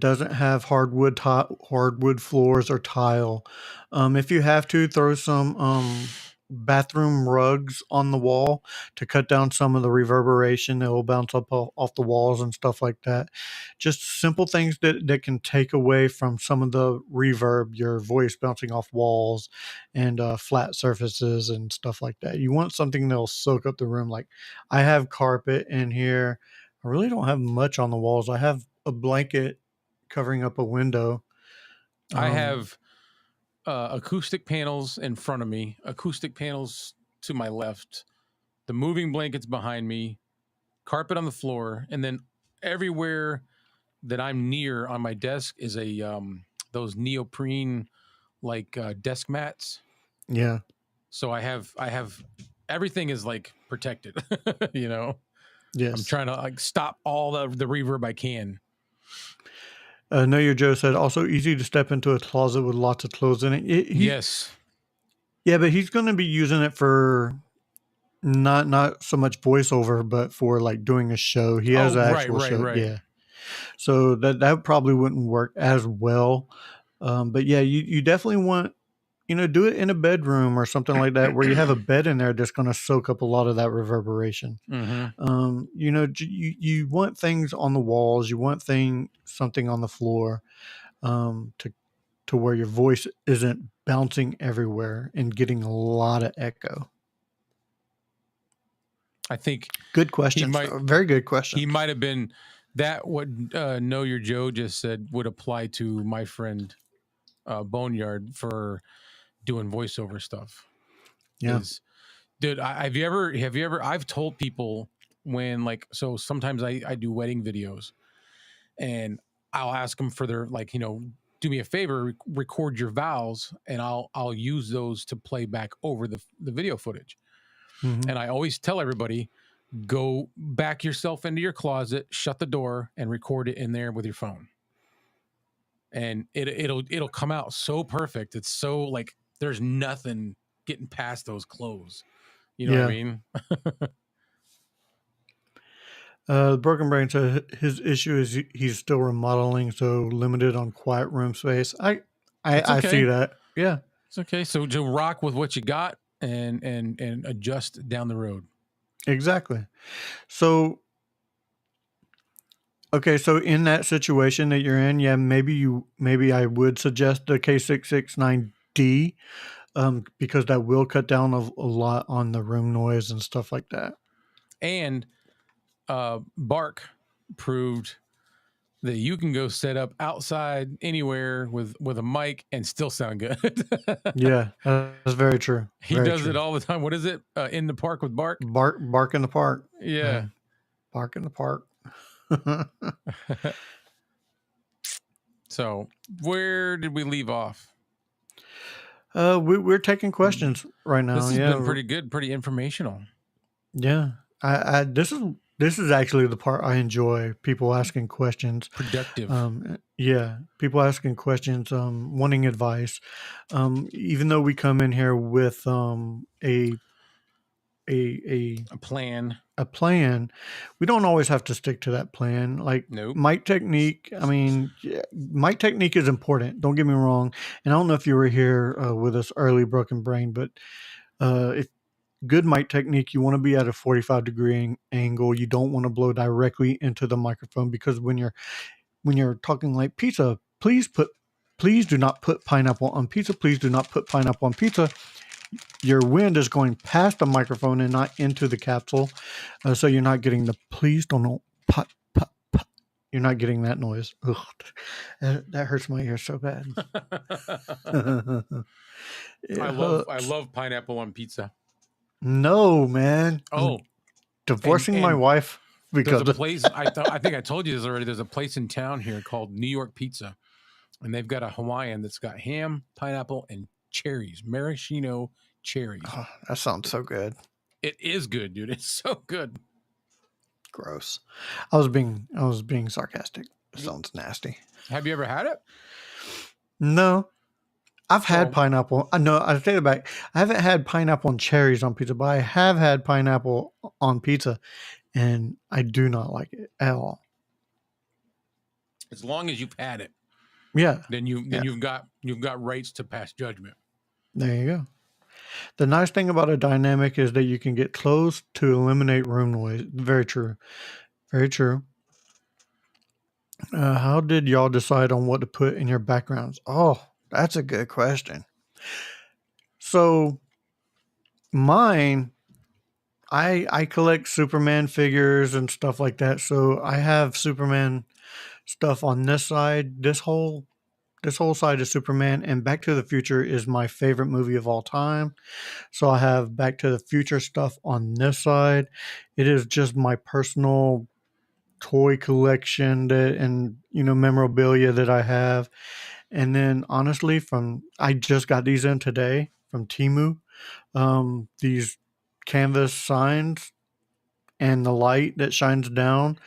doesn't have hardwood floors or tile. If you have to, throw some bathroom rugs on the wall to cut down some of the reverberation that will bounce up off the walls and stuff like that. Just simple things that can take away from some of the reverb, your voice bouncing off walls and flat surfaces and stuff like that. You want something that'll soak up the room. Like I have carpet in here. I really don't have much on the walls. I have a blanket covering up a window. I have acoustic panels in front of me, acoustic panels to my left, the moving blankets behind me, carpet on the floor, and then everywhere that I'm near on my desk is those neoprene desk mats. Yeah. So I have everything is like protected, you know. Yes. I'm trying to stop all the reverb I can. Know Your Joe said also easy to step into a closet with lots of clothes in it. Yes. Yeah, but he's going to be using it for not so much voiceover, but for like doing a show. He has an actual show. Right. Yeah. So that probably wouldn't work as well. But yeah, you definitely want, do it in a bedroom or something like that where you have a bed in there that's going to soak up a lot of that reverberation. You want things on the walls. You want something on the floor to where your voice isn't bouncing everywhere and getting a lot of echo. I think good question. Very good question. He might have been that what Know Your Joe just said would apply to my friend Boneyard for doing voiceover stuff. Yeah. Dude, have you ever, I've told people when so sometimes I do wedding videos and I'll ask them for their, do me a favor, record your vows and I'll use those to play back over the video footage. And I always tell everybody, go back yourself into your closet, shut the door and record it in there with your phone. And it'll come out so perfect. It's so there's nothing getting past those clothes. You know what I mean? Broken Brain said his issue is he's still remodeling, so limited on quiet room space. I see that. Yeah. It's okay. So to rock with what you got and adjust down the road. Exactly. So, okay, so in that situation that you're in, yeah, maybe I would suggest the K669D, because that will cut down a lot on the room noise and stuff like that. And Bark proved that you can go set up outside anywhere with a mic and still sound good. Yeah, that's very true. He Very does true. it all the time. What is it? In the park with Bark? Bark in the park. Yeah. Bark in the park. So where did we leave off? We're taking questions right now. This has yeah, been pretty good, pretty informational. yeah. This is actually the part I enjoy. People asking questions. Productive. Yeah, people asking questions, wanting advice. Even though we come in here with a plan. a plan, we don't always have to stick to that plan. Like Nope. mic technique, I mean, mic technique is important. Don't get me wrong. And I don't know if you were here with us early, Broken Brain, but if good mic technique, you want to be at a 45-degree angle. You don't want to blow directly into the microphone, because when you're talking like pizza, please do not put pineapple on pizza. Please do not put pineapple on pizza. Your wind is going past the microphone and not into the capsule, so you're not getting the please don't pop pop pop. You're not getting that noise. Ugh, that hurts my ear so bad. I love pineapple on pizza. No, man. Oh, Divorcing my wife because there's a place. I think I told you this already. There's a place in town here called New York Pizza, and they've got a Hawaiian that's got ham, pineapple, and cherries, maraschino cherries. Oh, that sounds so good. It is good, dude. It's so good. Gross. I was being sarcastic. It sounds nasty. Have you ever had it? No. I've had So- pineapple. No, I take it back. I haven't had pineapple and cherries on pizza, but I have had pineapple on pizza, and I do not like it at all. As long as you've had it, Yeah, then you've got rights to pass judgment. there you go. The nice thing about a dynamic is that you can get close to eliminate room noise. Very true. Very true. How did y'all decide on what to put in your backgrounds? Oh, that's a good question. So mine, I collect Superman figures and stuff like that. So I have Superman stuff on this side. This whole side is Superman, and Back to the Future is my favorite movie of all time. So I have Back to the Future stuff on this side. It is just my personal toy collection and memorabilia that I have. And then honestly, I just got these in today from Temu. These canvas signs and the light that shines down.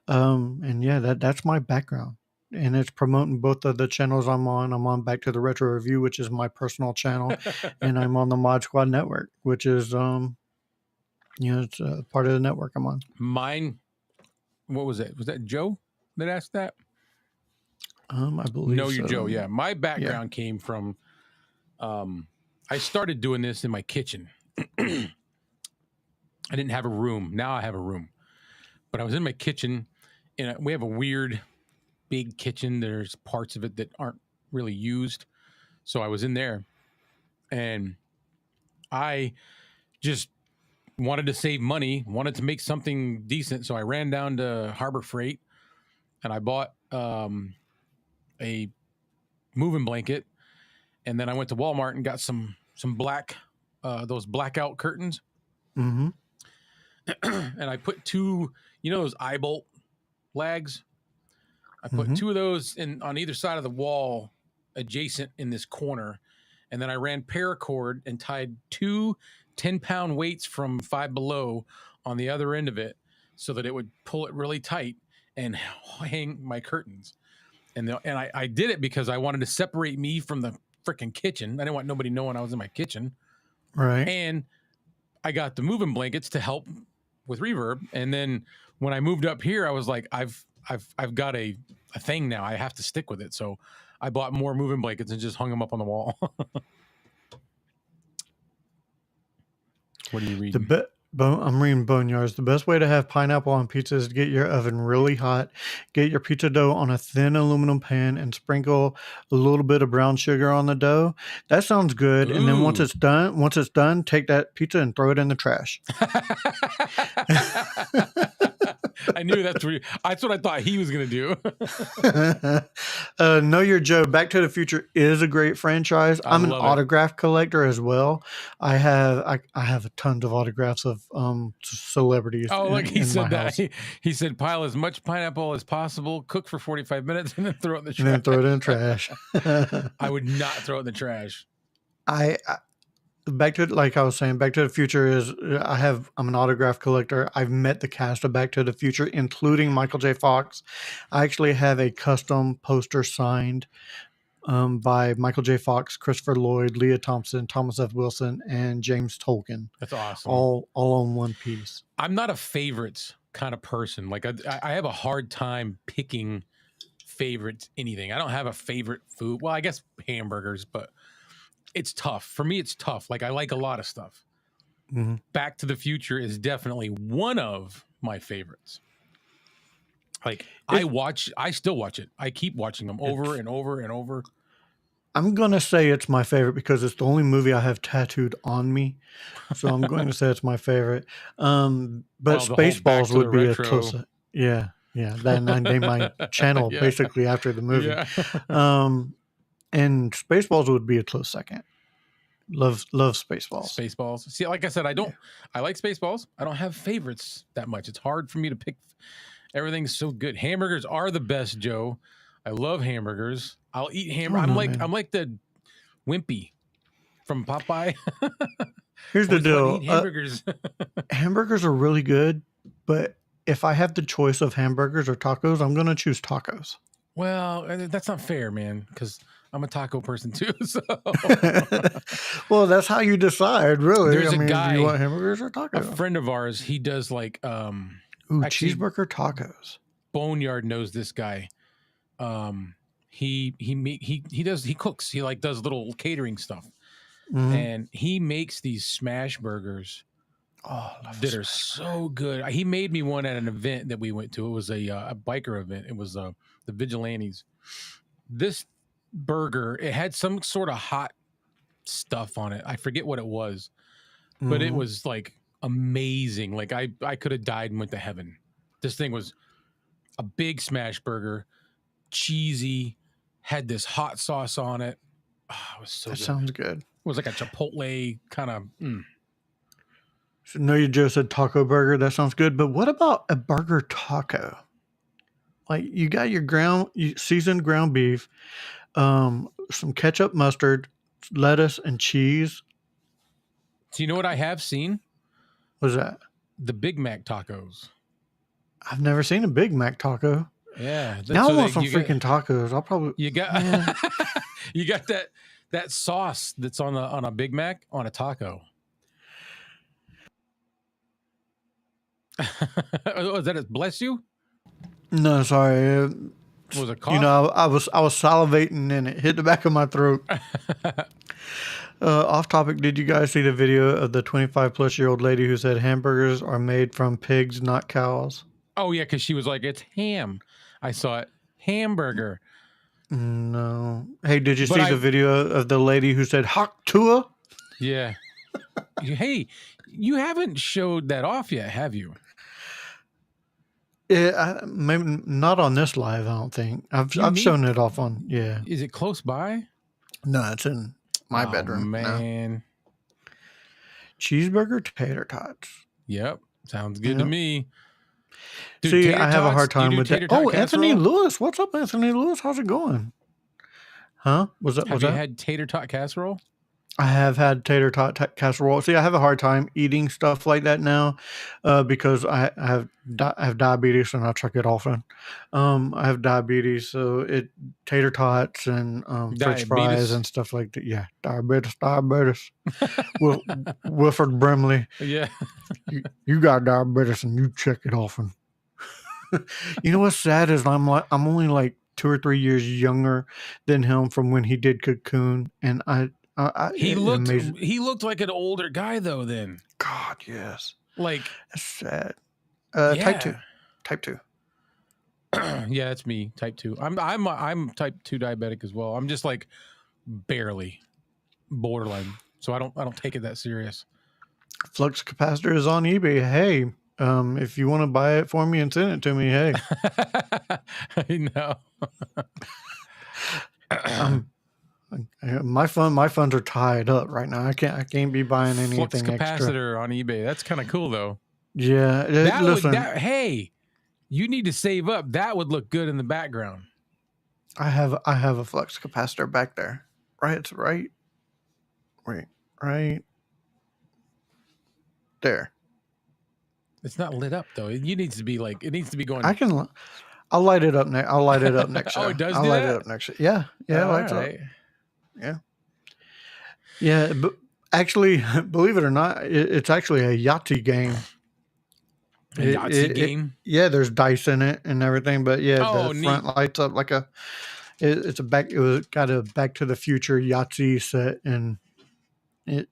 And yeah, that's my background. And it's promoting both of the channels I'm on. I'm on Back to the Retro Review, which is my personal channel, and I'm on the Mod Squad Network, which is it's part of the network I'm on. Mine, what was it? Was that Joe that asked that? I believe. No, you so. Joe. Yeah, my background came from. I started doing this in my kitchen. I didn't have a room. Now I have a room, but I was in my kitchen, and we have a weird, big kitchen. There's parts of it that aren't really used, so I was in there, and I just wanted to save money, wanted to make something decent, so I ran down to Harbor Freight, and I bought a moving blanket, and then I went to Walmart and got some black, those blackout curtains. Mm-hmm. And I put two, those eye bolt lags. I put two of those on either side of the wall, adjacent in this corner, and then I ran paracord and tied two 10-pound weights from Five Below on the other end of it, so that it would pull it really tight and hang my curtains. And I did it because I wanted to separate me from the freaking kitchen. I didn't want nobody knowing I was in my kitchen. Right. And I got the moving blankets to help with reverb. And then when I moved up here, I was like, I've got a thing now. I have to stick with it. So I bought more moving blankets and just hung them up on the wall. What are you The reading? I'm reading Boneyards. The best way to have pineapple on pizza is to get your oven really hot, get your pizza dough on a thin aluminum pan, and sprinkle a little bit of brown sugar on the dough. That sounds good. And then Ooh. once it's done, take that pizza and throw it in the trash. I knew that's what I thought he was gonna do. Know Your Joe. Back to the Future is a great franchise. I I'm an love it. autograph collector as well. I have tons of autographs of celebrities. Oh, look, he in said my that. house. He said pile as much pineapple as possible, cook for 45 minutes, and then throw it in the trash. And then throw it in the trash. I would not throw it in the trash. I Back to like I was saying, Back to the Future is I'm an autograph collector. I've met the cast of Back to the Future, including Michael J. Fox. I actually have a custom poster signed by Michael J. Fox, Christopher Lloyd, Leah Thompson, Thomas F. Wilson, and James Tolkien, That's awesome. all on one piece. I'm not a favorites kind of person. Like I have a hard time picking favorites anything. I don't have a favorite food. Well, I guess hamburgers, but it's tough. For me, it's tough. Like I like a lot of stuff. Mm-hmm. Back to the Future is definitely one of my favorites. Like I still watch it. I keep watching them over and over and over. I'm going to say it's my favorite because it's the only movie I have tattooed on me. So I'm going to say it's my favorite. But Well, the whole Back Spaceballs to the would be Retro. a close. Yeah. That I named my channel Yeah. basically after the movie. Yeah. And Spaceballs would be a close second. Love Spaceballs. Spaceballs. See, like I said, I like Spaceballs. I don't have favorites that much. It's hard for me to pick. Everything's so good. Hamburgers are the best, Joe. I love hamburgers. I'll eat hamburgers. I'm like the Wimpy from Popeye. Here's the Always wanted to deal. eat hamburgers. Hamburgers are really good, but if I have the choice of hamburgers or tacos, I'm going to choose tacos. Well, that's not fair, man, because I'm a taco person too. So Well, that's how you decide, really. There's a do guy- you want hamburgers or a tacos? friend of ours, he does like Ooh, actually- cheeseburger tacos. Boneyard knows this guy. He cooks. He like does little catering stuff, Mhm. and he makes these smash burgers Oh, I love that are so good. He made me one at an event that we went to. It was a biker event. It was the Vigilantes. This burger, it had some sort of hot stuff on it. I forget what it was, but it Mhm. was like amazing. Like I could have died and went to heaven. This thing was a big smash burger, cheesy, had this hot sauce on it. Oh, it was so That good. sounds good. It was like a Chipotle kind of. So, No, you just said taco burger. That sounds good. But what about a burger taco? Like you got your seasoned ground beef, some ketchup, mustard, lettuce, and cheese. Do you know what I have seen? What's that? The Big Mac tacos. I've never seen a Big Mac taco. Yeah. Now I want some freaking tacos. I'll probably. You got Yeah. you got that sauce that's on a Big Mac on a taco. Oh, is that it? Bless you? No, sorry. Was it cough? You know, I was salivating and it hit the back of my throat. Off topic, did you guys see the video of the 25-plus-year-old lady who said hamburgers are made from pigs, not cows? Oh yeah, because she was like, it's ham. I saw it. Hamburger. No. Hey, did you But see the video of the lady who said hawk tua? Yeah. Hey, you haven't showed that off yet, have you? Yeah, maybe not on this live. I don't think I've shown it off on. Yeah, Is it close by? no, it's in my Oh, bedroom. No. Man. Cheeseburger tater tots. Yep. Sounds good to Yep. me. See, tater I have a tots? hard Do you time do with tater that. tot Oh, Anthony casserole? Lewis, what's up, Anthony Lewis? How's it going? Huh? Was that? Have you had tater tot casserole? I have had tater tot casserole. See, I have a hard time eating stuff like that now because I have diabetes and I truck it often. I have diabetes, so tater tots and French fries Diabetes? and stuff like that. Yeah, diabetes. Wilford Brimley, Yeah. you got diabetes and you check it often. You know what's sad is I'm only like 2 or 3 years younger than him from when he did Cocoon, and I He it looked amazes. he looked like an older guy though. Then God, yes, like that's sad. Type 2. yeah. Type 2. Yeah, that's me, type 2. I'm type 2 diabetic as well. I'm just like barely borderline. So I don't take it that serious. Flux capacitor is on eBay. Hey, if you want to buy it for me and send it to me, hey. I know. My funds are tied up right now. I can't be buying Flux anything extra. capacitor on eBay. That's kind of cool though. Yeah, listen, Hey, you need to save up. That would look good in the background. I have a flux capacitor back there. Right, it's right there. It's not lit up though. It needs to be like, it needs to be going. I'll light it up next. I'll light it up next year. Oh, it does I'll do light that? it up next year. Yeah, it lights up. Yeah, but actually, believe it or not, it's actually a Yahtzee game. A Yahtzee game? Yeah, there's dice in it and everything, but yeah, Oh, the front lights up like it's a back. It was got a Back to the Future Yahtzee set, and it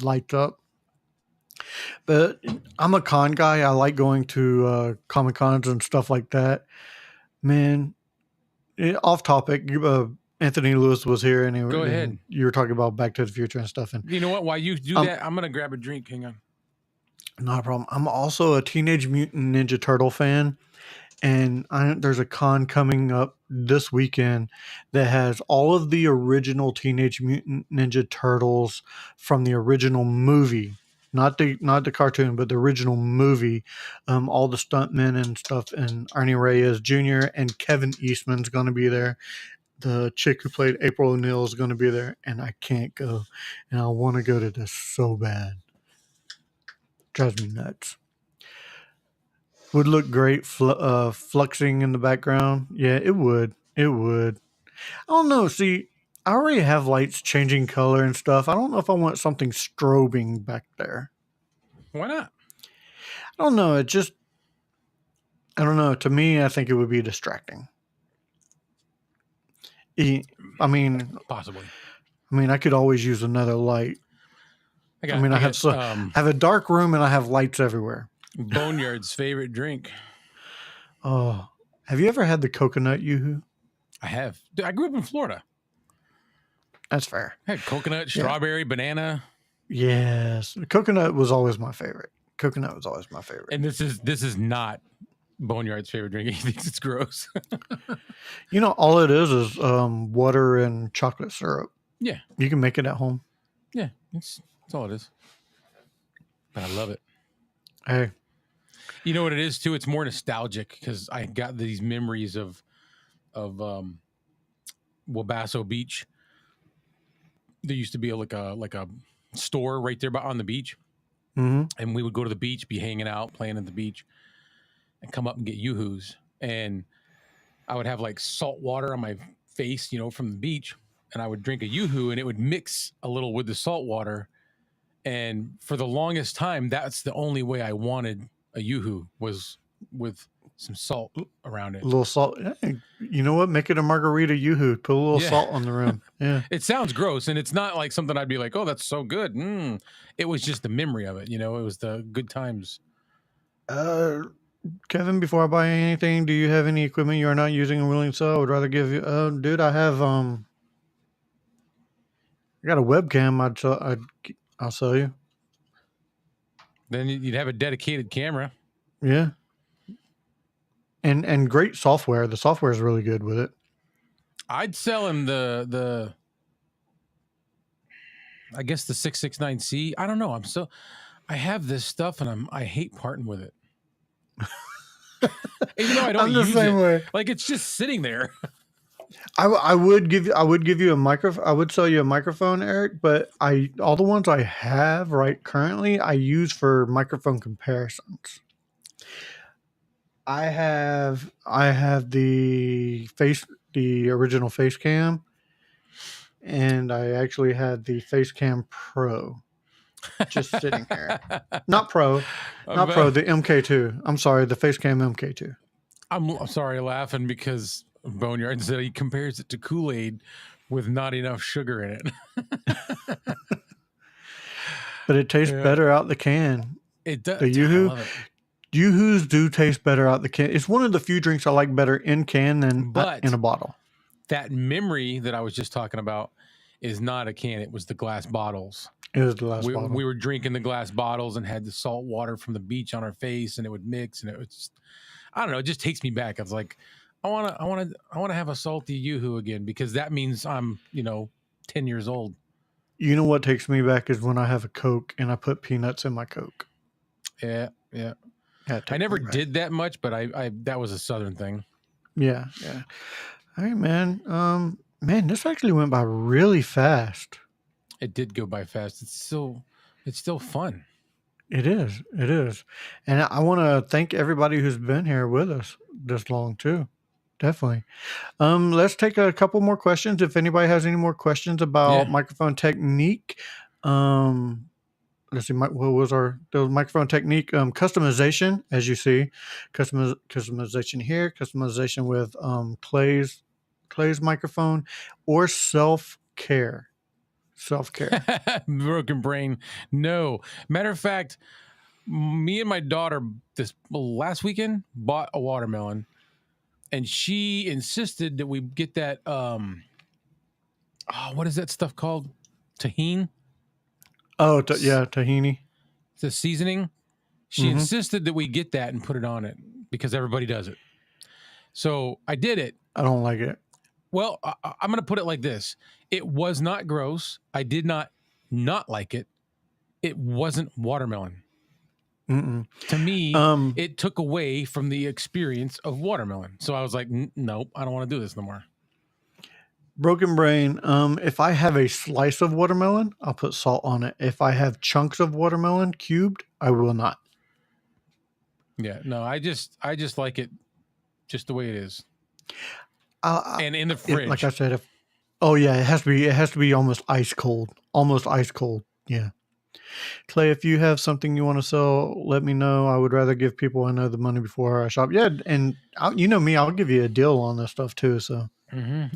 lights up. But I'm a con guy. I like going to Comic Cons and stuff like that. Man, off topic. Anthony Lewis was here, and Go ahead. You were talking about Back to the Future and stuff. And you know what? While you do that, I'm gonna grab a drink. Hang on. Not a problem. I'm also a Teenage Mutant Ninja Turtle fan, and there's a con coming up this weekend that has all of the original Teenage Mutant Ninja Turtles from the original movie. Not the cartoon, but the original movie. All the stuntmen and stuff, and Arnie Reyes Jr. and Kevin Eastman's going to be there. The chick who played April O'Neil is going to be there, and I can't go. And I want to go to this so bad. Drives me nuts. Would look great fluxing in the background. Yeah, it would. It would. I don't know. See, I already have lights changing color and stuff. I don't know if I want something strobing back there. Why not? I don't know. I don't know. To me, I think it would be distracting. Possibly. I could always use another light. I have a dark room and I have lights everywhere. Boneyard's favorite drink. Oh, have you ever had the coconut yoo-hoo? I have. I grew up in Florida. That's fair. I had coconut, strawberry, banana. Yes, coconut was always my favorite. And this is not Boneyard's favorite drink. He thinks it's gross. All it is water and chocolate syrup. Yeah, you can make it at home. Yeah, that's all it is. But I love it. Hey, you know what it is too? It's more nostalgic because I got these memories of Wabasso Beach. There used to be like a store right there on the beach, and we would go to the beach, be hanging out, playing at the beach, and come up and get yoo-hoos. And I would have like salt water on my face, from the beach, and I would drink a yoo-hoo, and it would mix a little with the salt water. And for the longest time, that's the only way I wanted a yoo-hoo, was with some salt around it. A little salt. Hey, you know what? Make it a margarita yoo-hoo. Put a little salt on the rim. Yeah. It sounds gross, and it's not like something I'd be like, oh, that's so good. It was just the memory of it. It was the good times. Kevin, before I buy anything, do you have any equipment you are not using and willing to sell? I would rather give you. Dude, I have I got a webcam. I'll sell you. Then you'd have a dedicated camera. Yeah. And great software. The software is really good with it. I'd sell him the I guess the 669C. I don't know. I have this stuff and I hate parting with it. Even though I don't use it. Way. Like it's just sitting there. I would give you a microphone. I would sell you a microphone, Eric, but all the ones I have currently I use for microphone comparisons. I have the original Facecam, and I actually had the Facecam Pro just sitting here. Not Pro, the MK2. I'm sorry, the Facecam MK2. I'm sorry, laughing because Boneyard said he compares it to Kool-Aid with not enough sugar in it. but it tastes Yeah. better out the can. It does. The Dude, I Yoo-hoo? love it. Yoo-hoos do taste better out the can. It's one of the few drinks I like better in can than But in a bottle. that memory that I was just talking about is not a can. It was the glass bottles. It was the last We, bottle. we were drinking the glass bottles and had the salt water from the beach on our face, and it would mix, and it was just, I don't know. It just takes me back. I was like, I want to have a salty Yoo-hoo again, because that means I'm 10 years old. You know what takes me back is when I have a Coke and I put peanuts in my Coke. Yeah. That I takes never me back. did that much, but I that was a Southern thing. Yeah. All right, man. Man, this actually went by really fast. It did go by fast. It's still fun. It is. And I want to thank everybody who's been here with us this long too. Definitely. Let's take a couple more questions. If anybody has any more questions about Yeah. microphone technique, let's see. What was there was microphone technique? Customization, as you see, customization here, customization with Clay's microphone, or self care. Broken brain. No. Matter of fact, me and my daughter this last weekend bought a watermelon, and she insisted that we get that what is that stuff called? Tahini? Oh, tahini. The seasoning. She Mhm. insisted that we get that and put it on it because everybody does it. So I did it. I don't like it. Well, I'm going to put it like this. It was not gross. I did not like it. It wasn't watermelon. Mm-mm. To me, Um, it took away from the experience of watermelon. So I was like, nope, I don't want to do this no more. Broken brain. If I have a slice of watermelon, I'll put salt on it. If I have chunks of watermelon cubed, I will not. Yeah, no, I just like it just the way it is. And in the If, fridge. like I said, it has to be almost ice cold. Yeah. Clay, if you have something you want to sell, let me know. I would rather give people I know the money before I shop. Yeah, and you know me, I'll give you a deal on this stuff too. So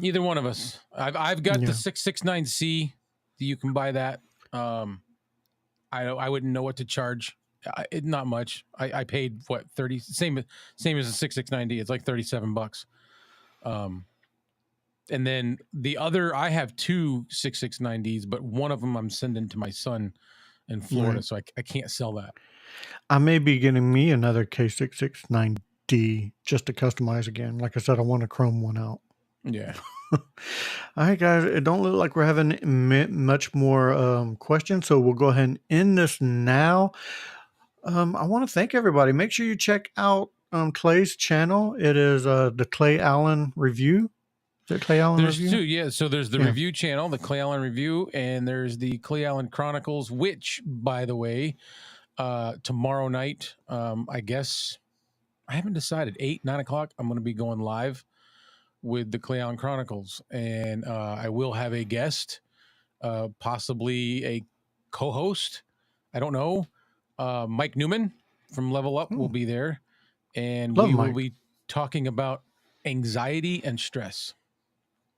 Either one of us. I've got Yeah. the 669C. You can buy that. I wouldn't know what to charge. Not much. I paid what 30 same as the 669D. It's like $37. And then the other, I have two 669Ds, but one of them I'm sending to my son in Florida, Right. so I can't sell that. I may be getting me another K669D just to customize again. Like I said, I want to chrome one out. Yeah. All right, guys. It don't look like we're having much more questions, so we'll go ahead and end this now. I want to thank everybody. Make sure you check out Clay's channel. It is the Clay Allen Review. Is it Clay Allen There's Review? two, yeah. So there's the Yeah. review channel, the Clay Allen Review, and there's the Clay Allen Chronicles, which, by the way, tomorrow night, I guess, I haven't decided, 8, 9 o'clock, I'm going to be going live with the Clay Allen Chronicles, and I will have a guest, possibly a co-host. I don't know. Mike Newman from Level Up will be there, and Love we will Mike. be talking about anxiety and stress.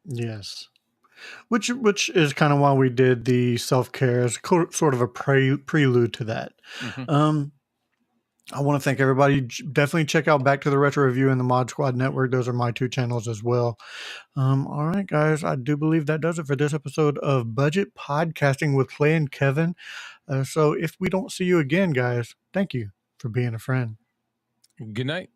Yes. Which is kind of why we did the self-care as sort of a prelude to that. Mhm. I want to thank everybody. Definitely check out Back to the Retro Review and the Mod Squad Network. Those are my two channels as well. All right, guys. I do believe that does it for this episode of Budget Podcasting with Clay and Kevin. So if we don't see you again, guys, thank you for being a friend. Good night.